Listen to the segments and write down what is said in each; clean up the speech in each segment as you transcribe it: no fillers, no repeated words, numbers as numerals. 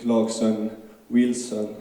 Clarkson, Wilson.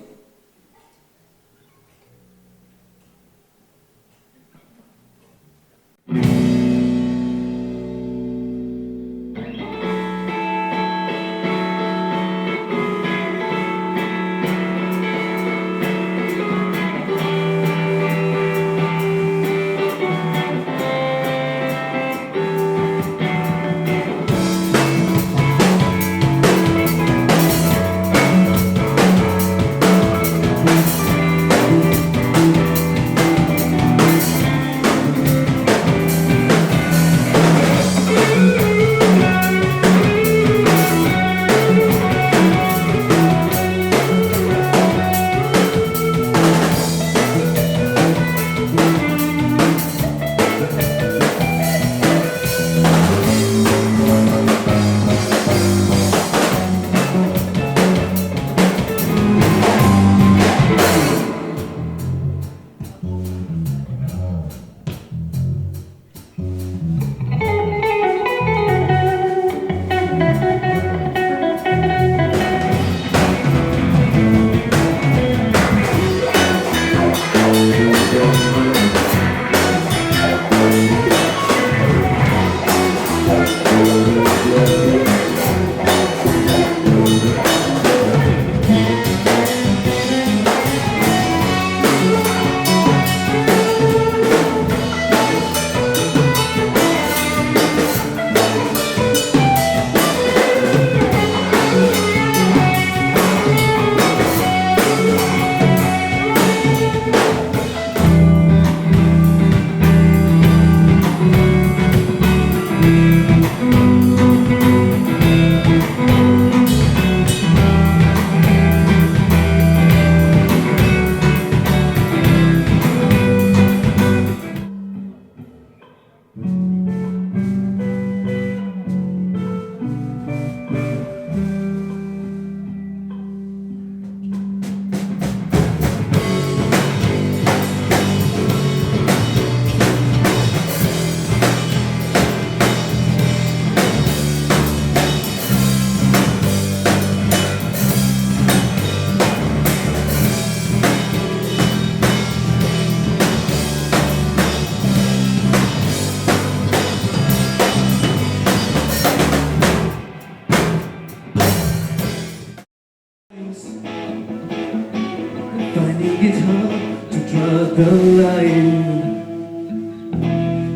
Finding it hard to draw the line,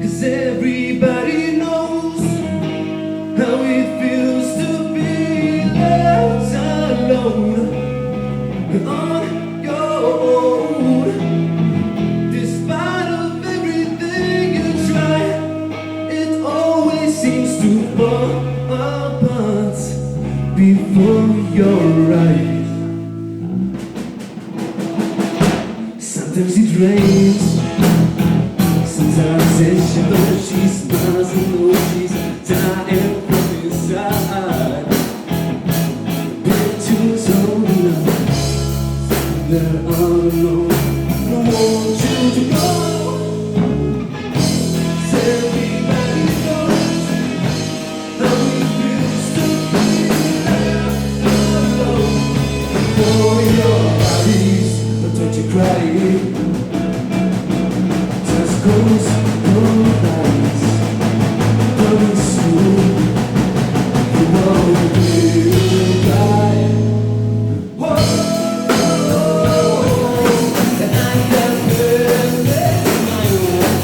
'cause everybody knows how it feels to be left alone on your own. Despite of everything you try, it always seems to fall apart before your eyes. Sometimes it rains, sometimes it's she but she smiles and knows she's dying from inside. Been too so long, they're all alone. No want you to go. Everybody knows how it feels to be left alone. For your bodies, but don't you cry. Just close your eyes. Coming soon, you won't feel right. Whoa, and I have been my own.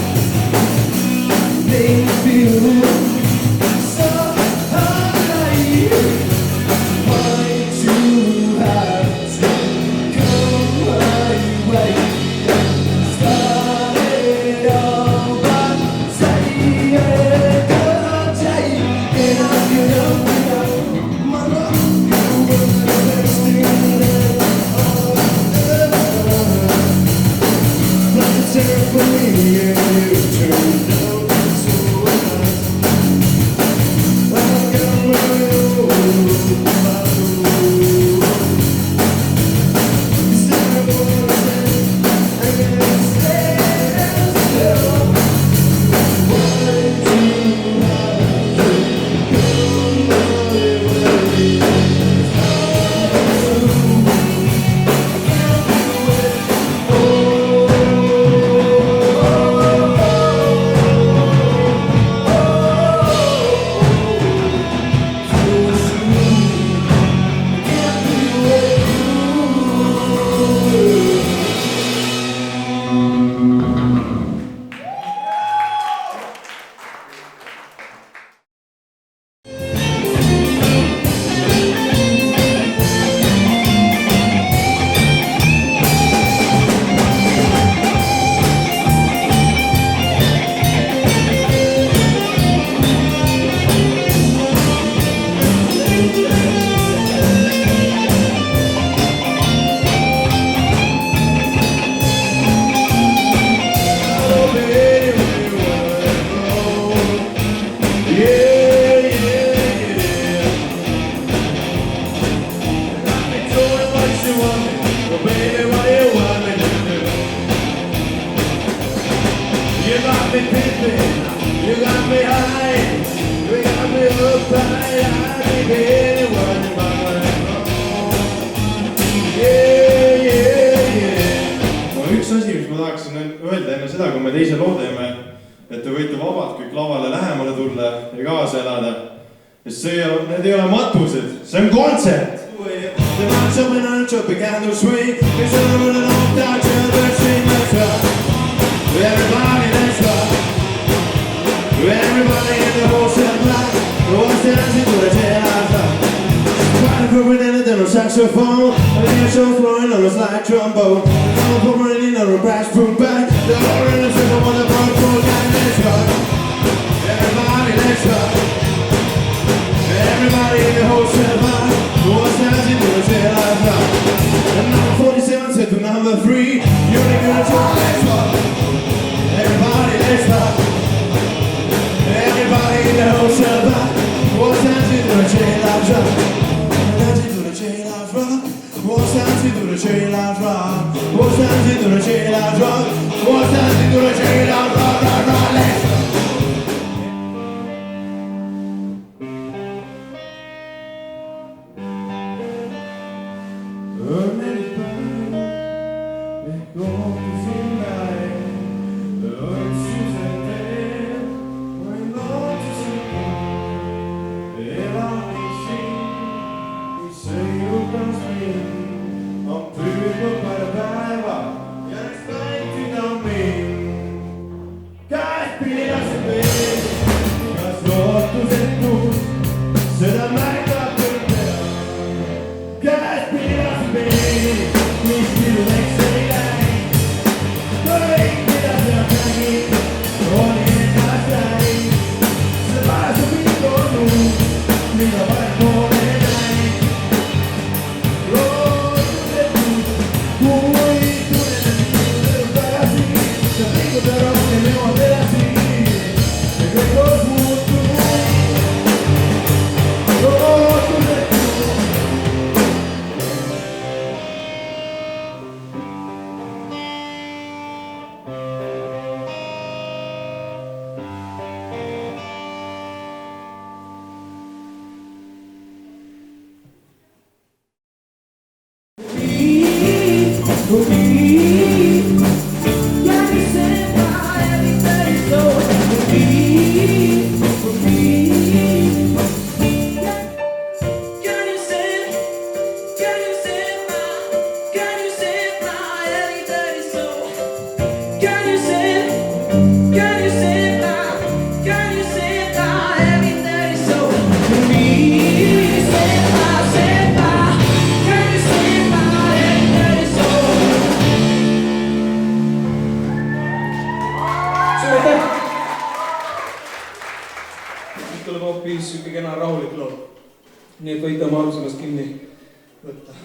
They feel so high. Why do you have to? öelda enne seda, kui me teise loo teeme, et te võite vabalt kõik lavale lähemale tulla ja kaasa elada. Sest need ei ole matused, see on kontsert. Everybody in the whole cell block was dancing to the jazz. Quite a than a saxophone, and the show's blowing on a slide trombone. I'm pouring in on a brass boom bag. The whole in the circle on the front floor, let's rock. Everybody, let's rock. Everybody in the whole cell block was dancing to the jazz. And number 47 said to number 3, you're gonna try, let's rock. Everybody, let's rock. Everybody in the whole cell block was dancing to the jazz. Dancing to the jailhouse rock, was dancing to the jailhouse rock, was dancing to the jailhouse rock, was dancing to the jailhouse rock, rock, rock, let's go. Tuleb hoopis siuke kena rahulik loo. Nii et võite oma arusaamast kinni võtta.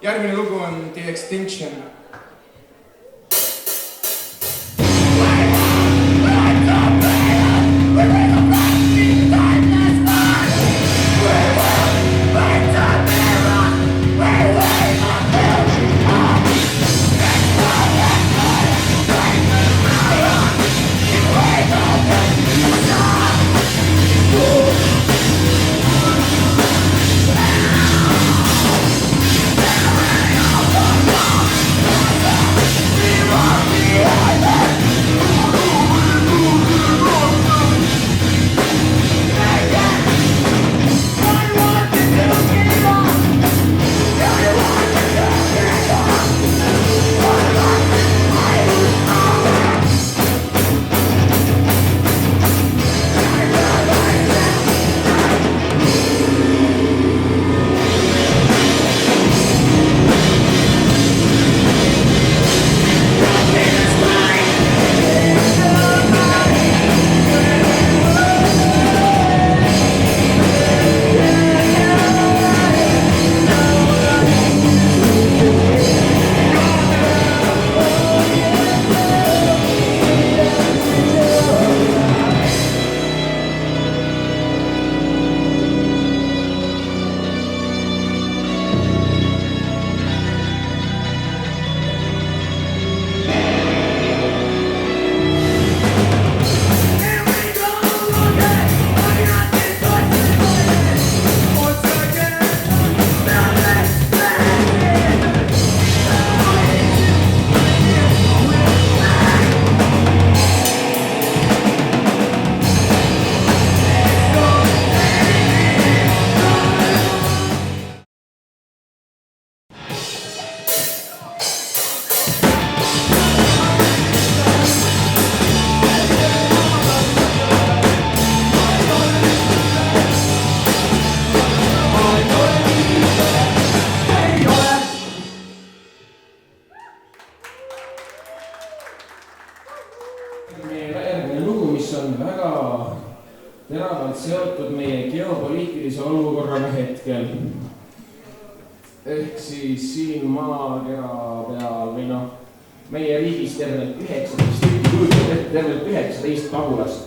järgmine lugu on The Extinction. teravalt seotud meie geopoliitilise olukorraga hetkel. Ehk siis siin maakera peal või noh, meie riigis tervelt 19 pagulast.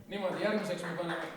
Niimoodi, järgmiseks me paneme.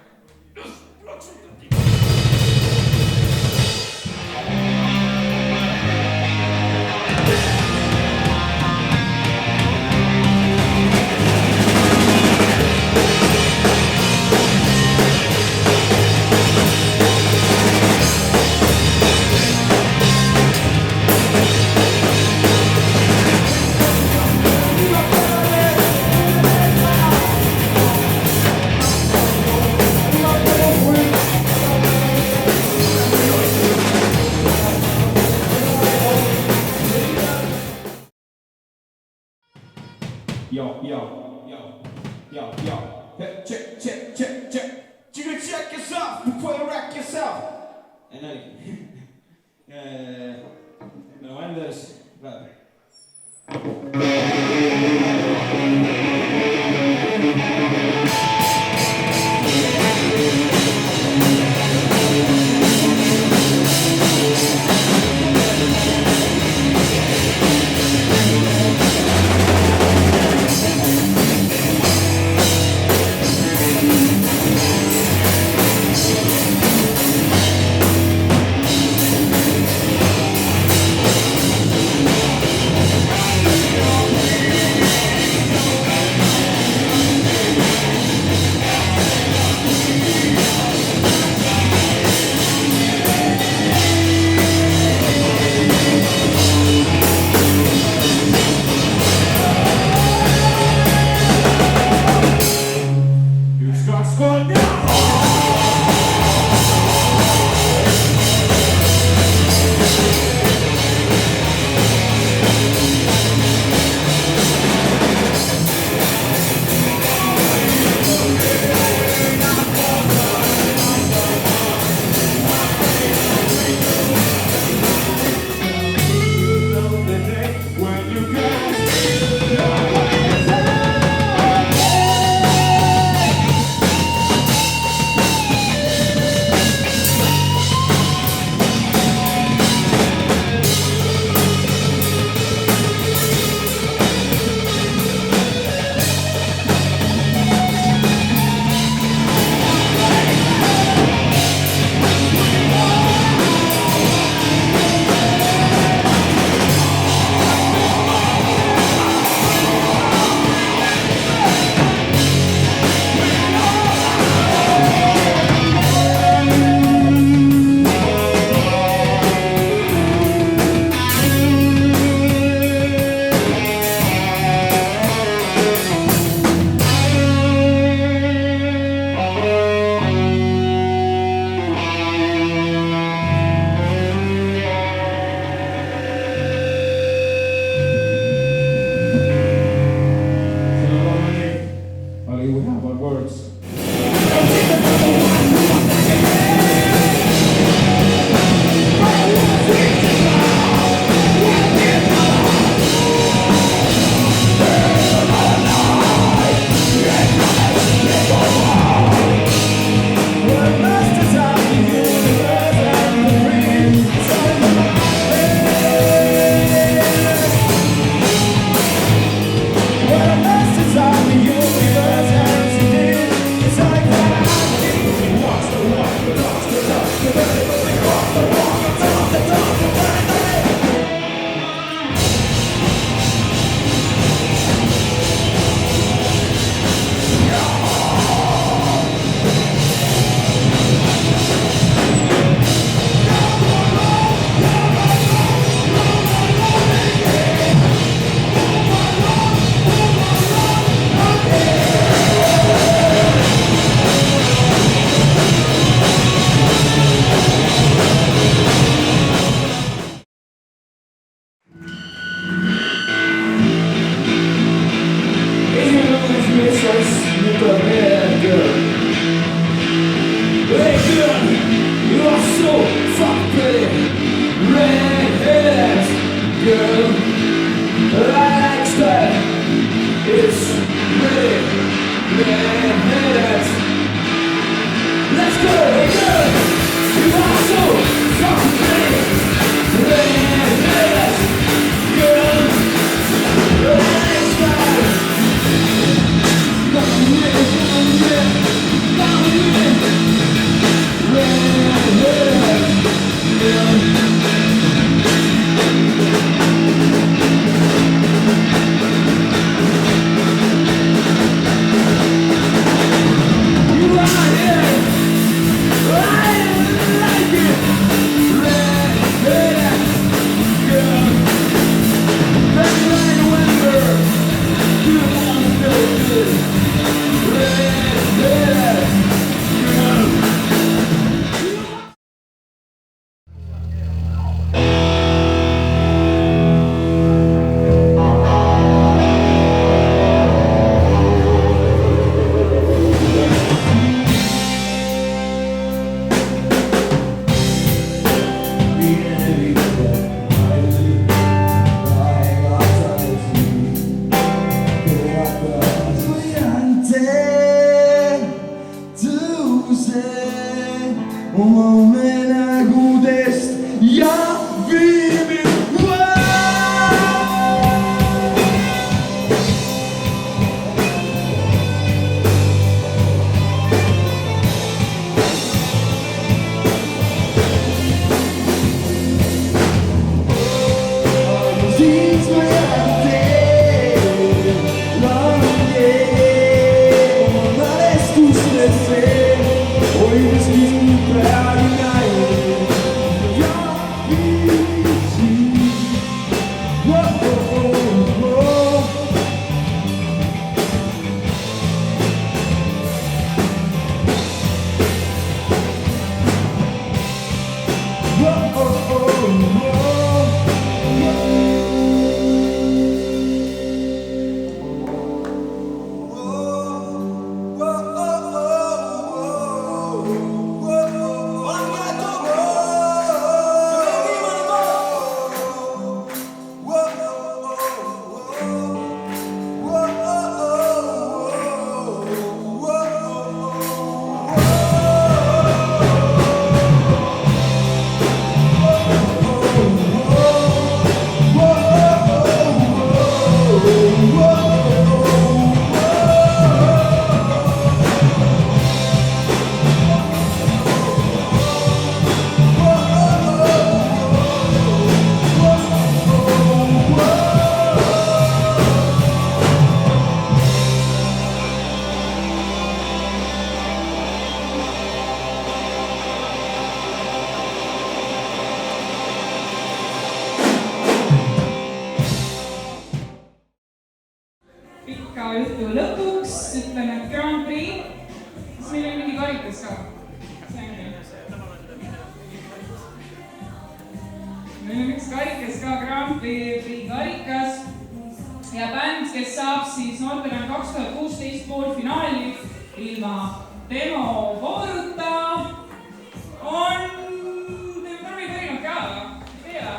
Check yourself before you wreck yourself. And then no wonders, brother. girl. I like style. It's pretty red-headed. Let's go, hey girl. You are so fucking pretty. Red-headed girl. I like style. Come with it, come with it, come with it. Red-headed girl. Jutu lõpuks ütlen, et Grand Prix, siis meil oli mingi karikas ka. Meil on üks karikas ka, Grand Prix karikas ja bänd, kes saab siis noortele 2016 poolfinaali ilma demo vooruta on Tarvi Kõrinuk ka, ei tea?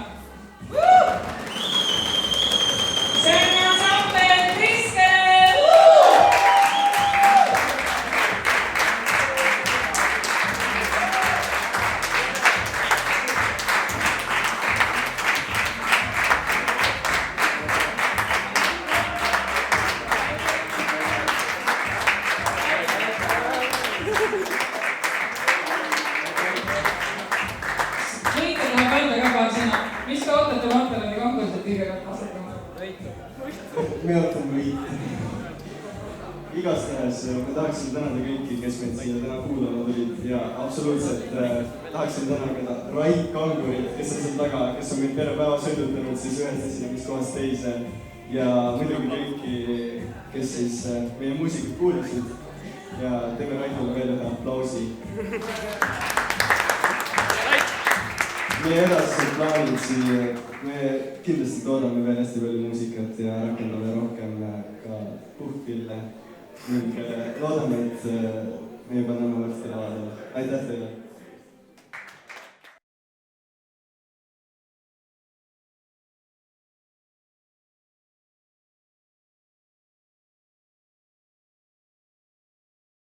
Mis te ootate Martelani konkursilt kõigepealt asetama? Me ootame võita. Igastahes me tahaksin tänada kõiki, kes meid siia täna kuulama tulid ja absoluutselt tahaksin tänada Raik Kangurit, kes on seal taga, kes on meid terve päeva sõidutanud siis ühest esinemiskohast teise ja muidugi kõiki, kes siis meie muusikat kuulasid ja teeme Raikule veel ühe aplausi. Meie edased plaanid siia, me kindlasti toodame veel hästi palju muusikat ja rakendame rohkem ka puhtpille ning loodame, et me juba näeme varsti lavadel. Aitäh teile!